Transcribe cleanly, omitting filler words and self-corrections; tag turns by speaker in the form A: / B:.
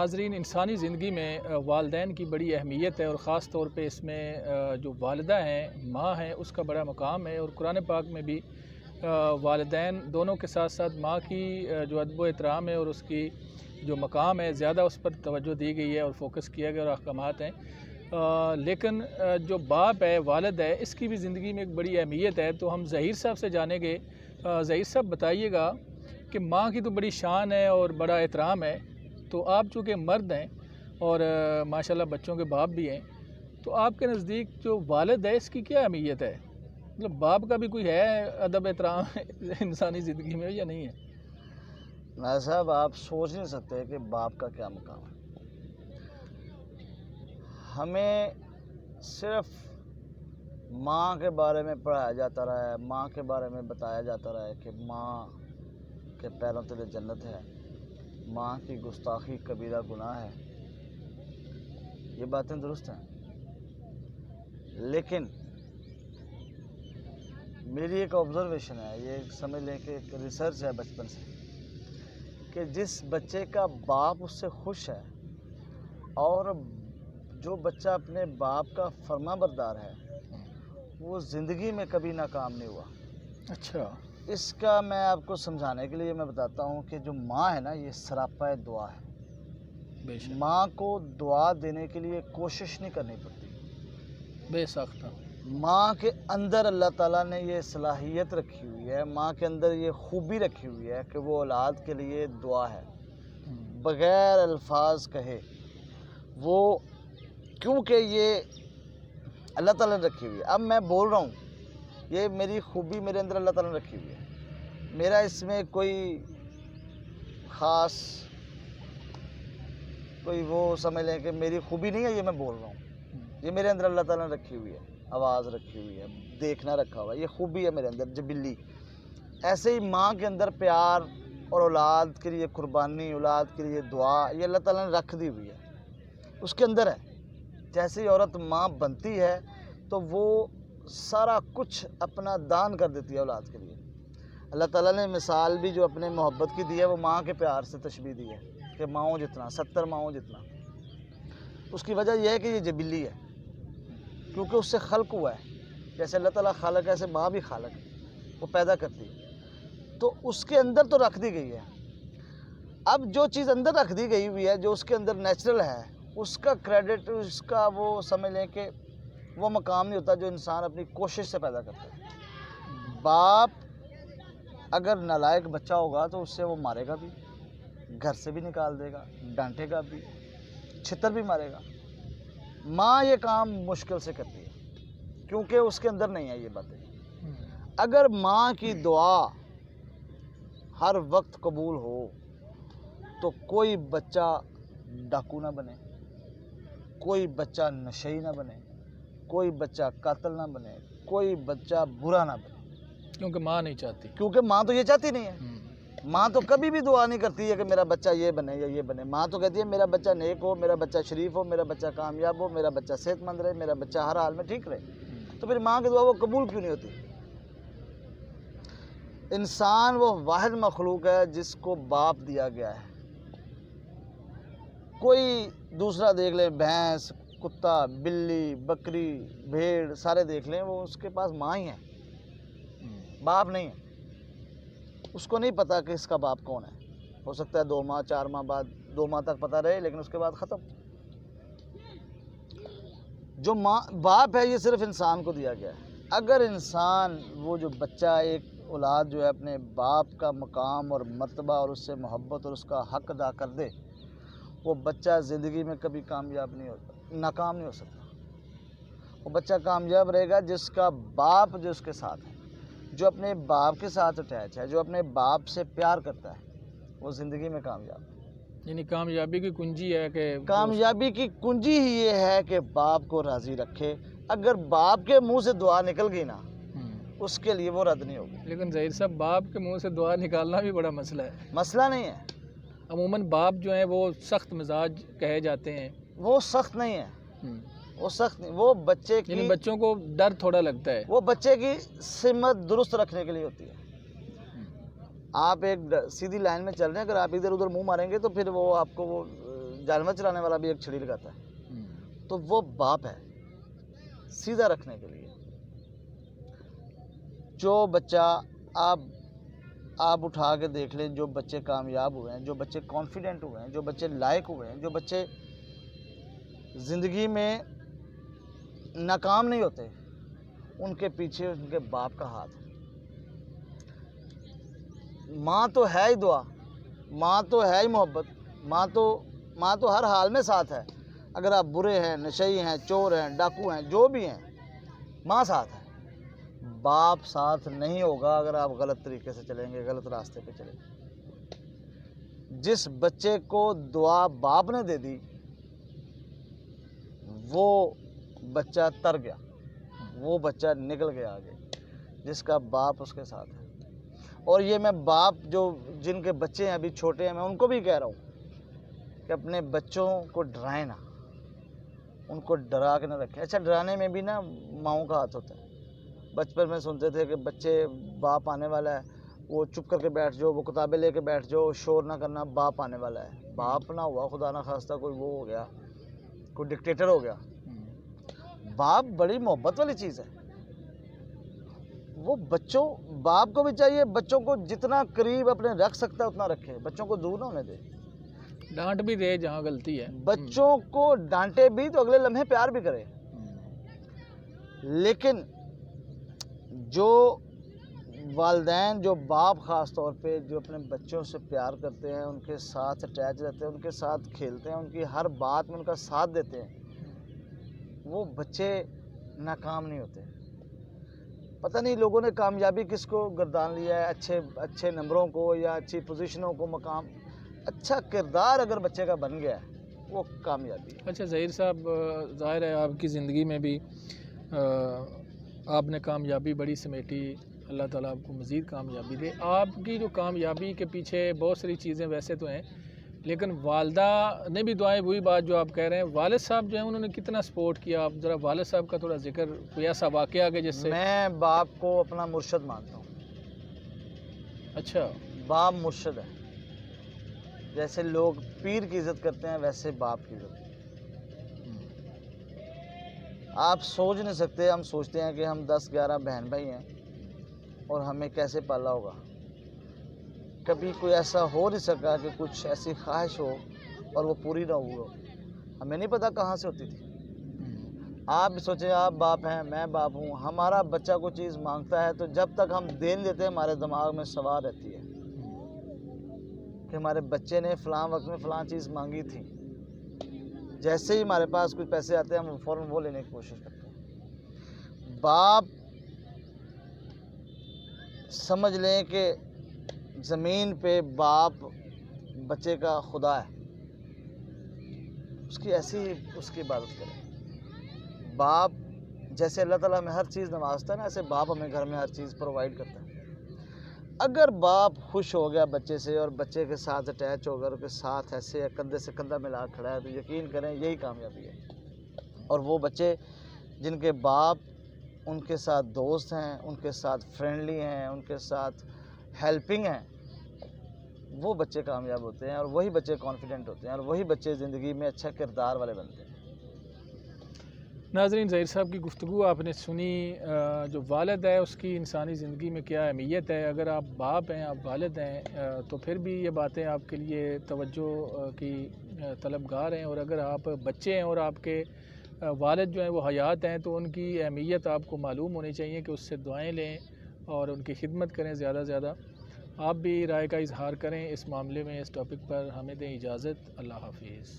A: ناظرین، انسانی زندگی میں والدین کی بڑی اہمیت ہے، اور خاص طور پہ اس میں جو والدہ ہیں، ماں ہیں، اس کا بڑا مقام ہے۔ اور قرآن پاک میں بھی والدین دونوں کے ساتھ ساتھ ماں کی جو ادب و احترام ہے اور اس کی جو مقام ہے، زیادہ اس پر توجہ دی گئی ہے اور فوکس کیا گیا اور احکامات ہیں۔ لیکن جو باپ ہے، والد ہے، اس کی بھی زندگی میں ایک بڑی اہمیت ہے۔ تو ہم ظہیر صاحب سے جانیں گے۔ ظہیر صاحب بتائیے گا کہ ماں کی تو بڑی شان ہے اور بڑا احترام ہے، تو آپ چونکہ مرد ہیں اور ماشاءاللہ بچوں کے باپ بھی ہیں، تو آپ کے نزدیک جو والد ہے اس کی کیا اہمیت ہے؟ مطلب باپ کا بھی کوئی ہے ادب احترام انسانی زندگی میں یا نہیں ہے؟
B: ناظر صاحب، آپ سوچ نہیں سکتے کہ باپ کا کیا مقام ہے۔ ہمیں صرف ماں کے بارے میں پڑھایا جاتا رہا ہے، ماں کے بارے میں بتایا جاتا رہا ہے کہ ماں کے پیروں تلے جنت ہے، ماں کی گستاخی کبیرہ گناہ ہے۔ یہ باتیں درست ہیں، لیکن میری ایک آبزرویشن ہے، یہ سمجھ لیں کہ ایک ریسرچ ہے بچپن سے، کہ جس بچے کا باپ اس سے خوش ہے اور جو بچہ اپنے باپ کا فرما بردار ہے، وہ زندگی میں کبھی ناکام نہیں ہوا۔
A: اچھا،
B: اس کا میں آپ کو سمجھانے کے لیے میں بتاتا ہوں کہ جو ماں ہے نا، یہ سراپا دعا ہے۔
A: بے شک،
B: ماں کو دعا دینے کے لیے کوشش نہیں کرنی پڑتی۔
A: بے ساختہ،
B: ماں کے اندر اللہ تعالیٰ نے یہ صلاحیت رکھی ہوئی ہے، ماں کے اندر یہ خوبی رکھی ہوئی ہے کہ وہ اولاد کے لیے دعا ہے، بغیر الفاظ کہے وہ، کیونکہ یہ اللہ تعالیٰ نے رکھی ہوئی ہے۔ اب میں بول رہا ہوں، یہ میری خوبی میرے اندر اللہ تعالیٰ نے رکھی ہوئی ہے، میرا اس میں کوئی خاص کوئی وہ سمجھ لیں کہ میری خوبی نہیں ہے، یہ میں بول رہا ہوں، یہ میرے اندر اللہ تعالیٰ نے رکھی ہوئی ہے، آواز رکھی ہوئی ہے، دیکھنا رکھا ہوا ہے، یہ خوبی ہے میرے اندر جبلی۔ ایسے ہی ماں کے اندر پیار اور اولاد کے لیے قربانی، اولاد کے لیے دعا، یہ اللہ تعالیٰ نے رکھ دی ہوئی ہے، اس کے اندر ہے۔ جیسے ہی عورت ماں بنتی ہے تو وہ سارا کچھ اپنا دان کر دیتی ہے اولاد کے لیے۔ اللہ تعالیٰ نے مثال بھی جو اپنے محبت کی دی ہے، وہ ماں کے پیار سے تشبیہ دی ہے کہ ماؤں جتنا، 70 ماؤں جتنا۔ اس کی وجہ یہ ہے کہ یہ جبلی ہے، کیونکہ اس سے خلق ہوا ہے۔ جیسے اللہ تعالیٰ خالق ہے، ایسے ماں بھی خالق ہے، وہ پیدا کرتی ہے، تو اس کے اندر تو رکھ دی گئی ہے۔ اب جو چیز اندر رکھ دی گئی ہوئی ہے، جو اس کے اندر نیچرل ہے، اس کا کریڈٹ، اس کا وہ سمجھ لیں کہ وہ مقام نہیں ہوتا جو انسان اپنی کوشش سے پیدا کرتا ہے۔ باپ اگر نالائق بچہ ہوگا تو اس سے وہ مارے گا بھی، گھر سے بھی نکال دے گا، ڈانٹے گا بھی، چھتر بھی مارے گا۔ ماں یہ کام مشکل سے کرتی ہے، کیونکہ اس کے اندر نہیں ہے یہ باتیں۔ اگر ماں کی دعا ہر وقت قبول ہو تو کوئی بچہ ڈاکو نہ بنے، کوئی بچہ نشئی نہ بنے، کوئی بچہ قاتل نہ بنے، کوئی بچہ برا نہ بنے،
A: کیونکہ ماں نہیں چاہتی۔
B: کیونکہ ماں تو یہ چاہتی نہیں ہے۔ ماں تو کبھی بھی دعا نہیں کرتی ہے کہ میرا بچہ یہ بنے یا یہ بنے۔ ماں تو کہتی ہے میرا بچہ نیک ہو، میرا بچہ شریف ہو، میرا بچہ کامیاب ہو، میرا بچہ صحت مند رہے، میرا بچہ ہر حال میں ٹھیک رہے۔ تو پھر ماں کی دعا وہ قبول کیوں نہیں ہوتی؟ انسان وہ واحد مخلوق ہے جس کو باپ دیا گیا ہے۔ کوئی دوسرا دیکھ لیں، بھینس، کتا، بلی، بکری، بھیڑ، سارے دیکھ لیں، وہ اس کے پاس ماں ہی ہے، باپ نہیں ہے۔ اس کو نہیں پتا کہ اس کا باپ کون ہے۔ ہو سکتا ہے 2 ماہ 4 ماہ بعد، 2 ماہ تک پتہ رہے، لیکن اس کے بعد ختم۔ جو ماں باپ ہے یہ صرف انسان کو دیا گیا ہے۔ اگر انسان، وہ جو بچہ، ایک اولاد جو ہے، اپنے باپ کا مقام اور مرتبہ اور اس سے محبت اور اس کا حق ادا کر دے، وہ بچہ زندگی میں کبھی کامیاب نہیں ہوتا، ناکام نہیں ہو سکتا۔ وہ بچہ کامیاب رہے گا جس کا باپ جو اس کے ساتھ ہے، جو اپنے باپ کے ساتھ اٹیچ ہے، جو اپنے باپ سے پیار کرتا ہے، وہ زندگی میں کامیاب ہے۔
A: یعنی کامیابی کی کنجی ہے کہ
B: کامیابی کی کنجی ہی یہ ہے کہ باپ کو راضی رکھے۔ اگر باپ کے منہ سے دعا نکل گئی نا، اس کے لیے وہ رد نہیں ہوگی۔
A: لیکن ظہیر صاحب، باپ کے منہ سے دعا نکالنا بھی بڑا مسئلہ ہے۔
B: مسئلہ نہیں ہے،
A: عموماً باپ جو ہیں وہ سخت مزاج کہے جاتے ہیں۔
B: وہ سخت نہیں ہے، وہ سخت نہیں، وہ بچے کی،
A: یعنی بچوں کو ڈر تھوڑا لگتا ہے۔
B: وہ بچے کی سمت درست رکھنے کے لیے ہوتی ہے۔ آپ ایک سیدھی لائن میں چل رہے ہیں، اگر آپ ادھر ادھر منہ ماریں گے تو پھر وہ آپ کو وہ جانور چلانے والا بھی ایک چھڑی لگاتا ہے، تو وہ باپ ہے سیدھا رکھنے کے لیے۔ جو بچہ آپ اٹھا کے دیکھ لیں، جو بچے کامیاب ہوئے ہیں، جو بچے کانفیڈنٹ ہوئے ہیں، جو بچے لائق ہوئے ہیں، جو بچے زندگی میں ناکام نہیں ہوتے، ان کے پیچھے ان کے باپ کا ہاتھ ہے۔ ماں تو ہے ہی دعا، ماں تو ہے ہی محبت، ماں تو ہر حال میں ساتھ ہے۔ اگر آپ برے ہیں، نشئی ہیں، چور ہیں، ڈاکو ہیں، جو بھی ہیں، ماں ساتھ ہے۔ باپ ساتھ نہیں ہوگا اگر آپ غلط طریقے سے چلیں گے، غلط راستے پہ چلیں گے۔ جس بچے کو دعا باپ نے دے دی، وہ بچہ تر گیا، وہ بچہ نکل گیا آگے، جس کا باپ اس کے ساتھ ہے۔ اور یہ میں باپ جن کے بچے ہیں ابھی چھوٹے ہیں، میں ان کو بھی کہہ رہا ہوں کہ اپنے بچوں کو ڈرائیں نہ، ان کو ڈرا کے نہ رکھیں۔ اچھا، ڈرانے میں بھی نا ماؤں کا ہاتھ ہوتا ہے۔ بچپن میں سنتے تھے کہ بچے باپ آنے والا ہے، وہ چپ کر کے بیٹھ جاؤ، وہ کتابیں لے کے بیٹھ جاؤ، شور نہ کرنا، باپ آنے والا ہے۔ باپ نہ ہوا خدا نہ خواستہ کوئی وہ ہو گیا، کوئی ڈکٹیٹر ہو گیا۔ باپ بڑی محبت والی چیز ہے۔ وہ باپ کو بھی چاہیے بچوں کو جتنا قریب اپنے رکھ سکتا ہے اتنا رکھے، بچوں کو دور نہ ہونے دے،
A: ڈانٹ بھی دے جہاں غلطی ہے،
B: بچوں کو ڈانٹے بھی تو اگلے لمحے پیار بھی کرے۔ لیکن جو والدین، جو باپ خاص طور پہ جو اپنے بچوں سے پیار کرتے ہیں، ان کے ساتھ اٹیچ رہتے ہیں، ان کے ساتھ کھیلتے ہیں، ان کی ہر بات میں ان کا ساتھ دیتے ہیں، وہ بچے ناکام نہیں ہوتے۔ پتہ نہیں لوگوں نے کامیابی کس کو گردان لیا ہے، اچھے نمبروں کو یا اچھی پوزیشنوں کو، مقام۔ اچھا کردار اگر بچے کا بن گیا ہے وہ کامیابی ہے۔
A: اچھا ظہیر صاحب، ظاہر ہے آپ کی زندگی میں بھی آپ نے کامیابی بڑی سمیٹی، اللہ تعالیٰ آپ کو مزید کامیابی دے۔ آپ کی جو کامیابی کے پیچھے بہت ساری چیزیں ویسے تو ہیں، لیکن والدہ نے بھی دعائیں، وہی بات جو آپ کہہ رہے ہیں، والد صاحب جو ہیں انہوں نے کتنا سپورٹ کیا؟ آپ ذرا والد صاحب کا تھوڑا ذکر، کوئی ایسا واقعہ کہ جس سے۔
B: میں باپ کو اپنا مرشد مانتا ہوں۔
A: اچھا،
B: باپ مرشد ہے۔ جیسے لوگ پیر کی عزت کرتے ہیں، ویسے باپ کی عزت۔ آپ سوچ نہیں سکتے، ہم سوچتے ہیں کہ ہم 10-11 بہن بھائی ہیں اور ہمیں کیسے پالا ہوگا۔ کبھی کوئی ایسا ہو نہیں سکا کہ کچھ ایسی خواہش ہو اور وہ پوری نہ ہوئی ہو۔ ہمیں نہیں پتہ کہاں سے ہوتی تھی۔ آپ بھی سوچیں، آپ باپ ہیں، میں باپ ہوں، ہمارا بچہ کوئی چیز مانگتا ہے تو جب تک ہم دے نہیں دیتے ہمارے دماغ میں سوار رہتی ہے کہ ہمارے بچے نے فلاں وقت میں فلاں چیز مانگی تھی۔ جیسے ہی ہمارے پاس کچھ پیسے آتے ہیں ہم فوراً وہ لینے کی کوشش کرتے ہیں۔ باپ سمجھ لیں کہ زمین پہ باپ بچے کا خدا ہے، اس کی ایسی اس کی عبادت کریں۔ باپ جیسے اللہ تعالیٰ ہمیں ہر چیز نوازتا ہے نا، ایسے باپ ہمیں گھر میں ہر چیز پرووائڈ کرتا ہے۔ اگر باپ خوش ہو گیا بچے سے اور بچے کے ساتھ اٹیچ ہو کر کے ساتھ ایسے کندھے سے کندھا ملا کھڑا ہے تو یقین کریں یہی کامیابی ہے۔ اور وہ بچے جن کے باپ ان کے ساتھ دوست ہیں، ان کے ساتھ فرینڈلی ہیں، ان کے ساتھ ہیلپنگ ہیں، وہ بچے کامیاب ہوتے ہیں، اور وہی بچے کانفیڈنٹ ہوتے ہیں، اور وہی بچے زندگی میں اچھا کردار والے بنتے ہیں۔
A: ناظرین، ظہیر صاحب کی گفتگو آپ نے سنی، جو والد ہے اس کی انسانی زندگی میں کیا اہمیت ہے۔ اگر آپ باپ ہیں، آپ والد ہیں، تو پھر بھی یہ باتیں آپ کے لیے توجہ کی طلبگار ہیں، اور اگر آپ بچے ہیں اور آپ کے والد جو ہیں وہ حیات ہیں تو ان کی اہمیت آپ کو معلوم ہونی چاہیے کہ اس سے دعائیں لیں اور ان کی خدمت کریں زیادہ سے زیادہ۔ آپ بھی رائے کا اظہار کریں اس معاملے میں، اس ٹاپک پر۔ ہمیں دیں اجازت، اللہ حافظ۔